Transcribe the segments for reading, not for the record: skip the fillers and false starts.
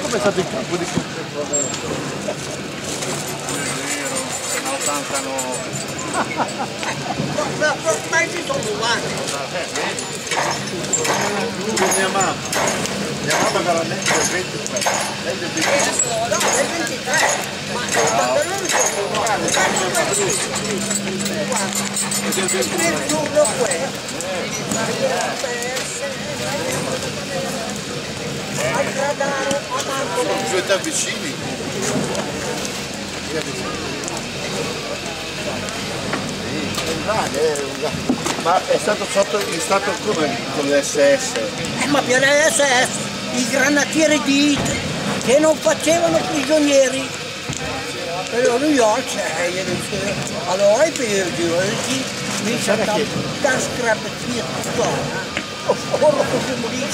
Come è stato il campo di concentramento? Nel 89. Ma ci sono umani. Mia mamma veramente del 23. Lei del 23. No, del 23. Ma i pantaloni sono umani. Il giorno quello. Al Gradano, a Marco. Siete vicini? Ma è stato sotto in stato come con le SS? Ma per le SS, i granatieri di Hitler, che non facevano prigionieri. E lui oggi, allora i periodi mi sono da scrappettire ora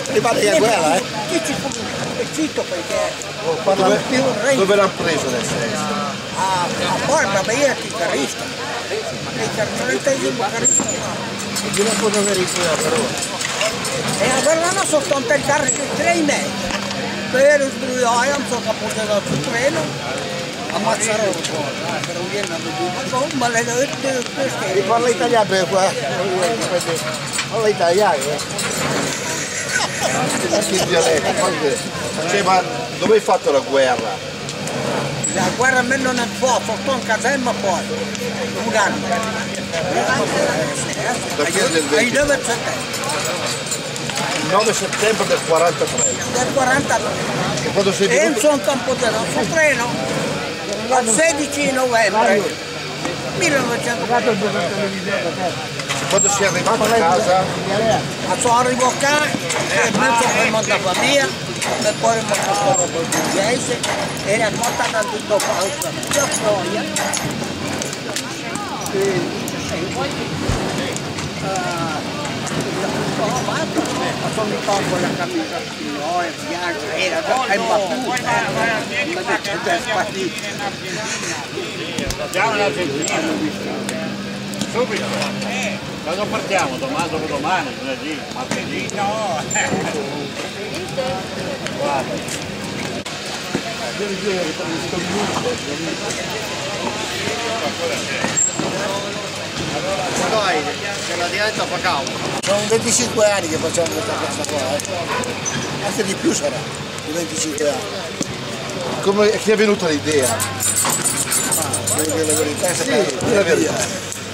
Prima della guerra, zitto perché dove l'hanno preso le SS? a Borba, ma io ero chitarrista, il cartolentesimo chitarrista. Io non posso avere il però. E avevano soltanto il carro di 3 metri. Per il sbrugliaio, mi sono capotato sul treno, ammazzarono un po', per un viene a vedere, ma le Mi parla italiano per qua? Parla italiano, Anche il dialetto, cioè, ma dove hai fatto la guerra? la guerra a me non è fuoco, soltanto in caserma poi, un anno. Perché del Ai 20? 9 settembre. Il 9 settembre del 43. Del 43. E quando sei venuto? Enzo in Campodello sul treno al 16 novembre 1940. Quando sei arrivato a casa? Ma sono arrivato qua e mi sono rimontato via e poi rimontato il borghese e raccontato tutto pausa. Io poi sono mi tolgo la camicia bianca, era già imbattuta, è spartita. Andiamo in Argentina. Subito. Quando partiamo? Domani, dopodomani, lunedì, martedì? No. Guarda. Dai, che la diretta fa caldo. Sono 25 anni che facciamo questa cosa qua, anche di più sarà, di 25 anni. Come chi è venuta l'idea? Devo dire la verità, Sì, è la verità.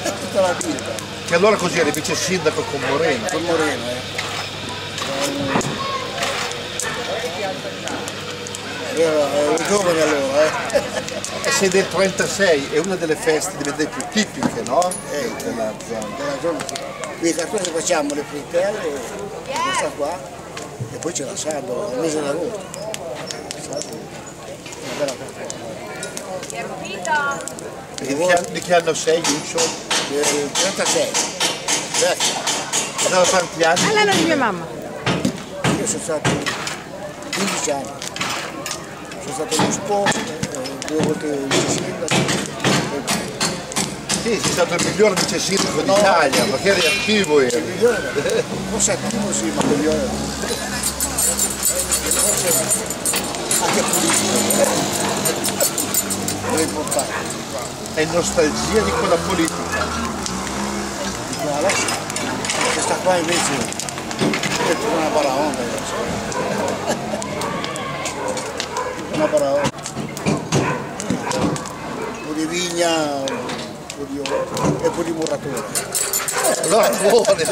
tutta la vita, Che allora così eri vice sindaco con Moreno. con Moreno. Ero giovane allora, E sei del 36, è una delle feste diventa più tipiche, no? Della zona. della zona. Qui i cartoni facciamo le frittelle, questa qua, e poi c'è l'assato al mese d'agosto. Una bella cartone. Di che anno sei, Lucio? Del 36, vecchio. Da quanti anni? All'anno di mia mamma. Io sono stato 15 anni. Sono stato in sposo, 2 volte vice sindaco. Sì, sei stato il miglior vice sindaco d'Italia, perché eri attivo eri. Il migliore, forse attivo sì, ma il migliore. Forse anche politico. Non è importante. È nostalgia di quella politica. Ma adesso, questa qua invece è tutta una baraonda adesso. Una baraonda. Un po' di vigna, un po' di e un po' di muratura. Allora buone,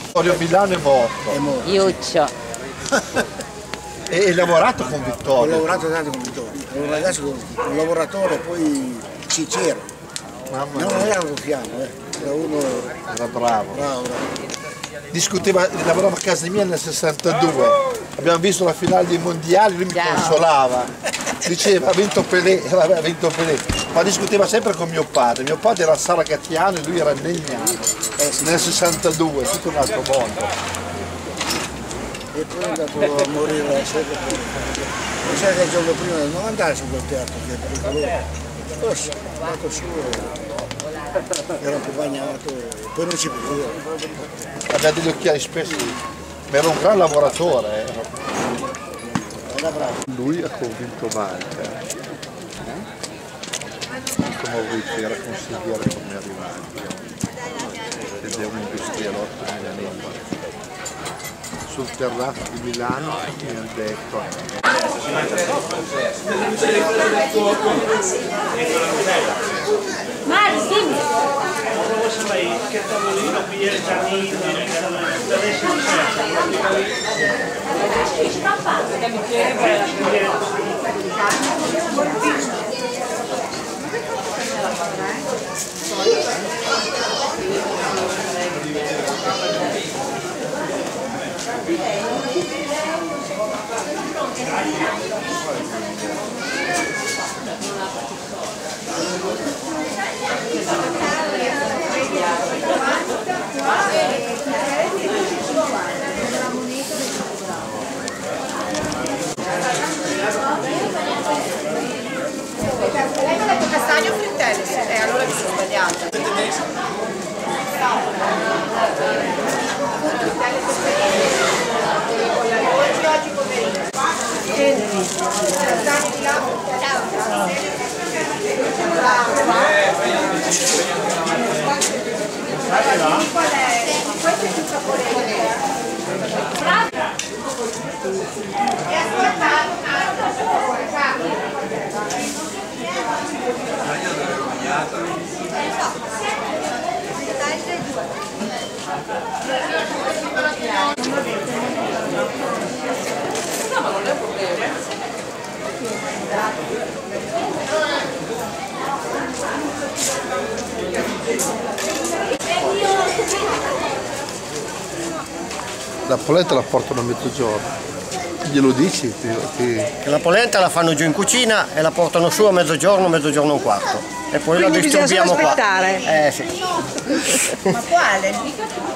Vittorio Milano è morto. È morto. Iuccio. E hai lavorato con Ho Vittorio. lavorato tanto con Vittorio. Era un ragazzo, un lavoratore poi sincero. Mamma Non mia, era un fiamme, era uno era bravo. bravo. Discuteva, lavorava a casa mia nel 62. Abbiamo visto la finale dei mondiali, lui mi Ciao. consolava. Diceva ha vinto Pelé, vabbè, ha vinto Pelé. Ma discuteva sempre con mio padre. Mio padre era a Sala Cattiano e lui era a Legnano. Nel 62, tutto un altro mondo. E poi è andato a morire la sera. Mi sa che il giorno prima di non andare su quel teatro che è pericoloso. Forse è andato su, era un po' bagnato, poi non ci vedeva. Aveva degli occhiali spesso. Ma era un gran lavoratore. Lui ha convinto Malta. Questo Maurizio era consigliere come arrivati. Ed è un industrialotto milanese. Sul terrazzo di Milano mi ha detto Mari, dimmi! Che tavolino qui è giardino, adesso non Lei mi ha detto castagne o frittelle? Allora mi sono sbagliata. Oggi pomeriggio. Castagne di là. Questo è più saporevole. E ascoltate. No, ma non è un problema. la polenta la portano a mezzogiorno. Glielo dici? Che la polenta la fanno giù in cucina e la portano su a mezzogiorno e un quarto. E poi Quindi la distribuiamo qua. aspettare. Sì. Ma quale?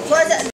Cosa?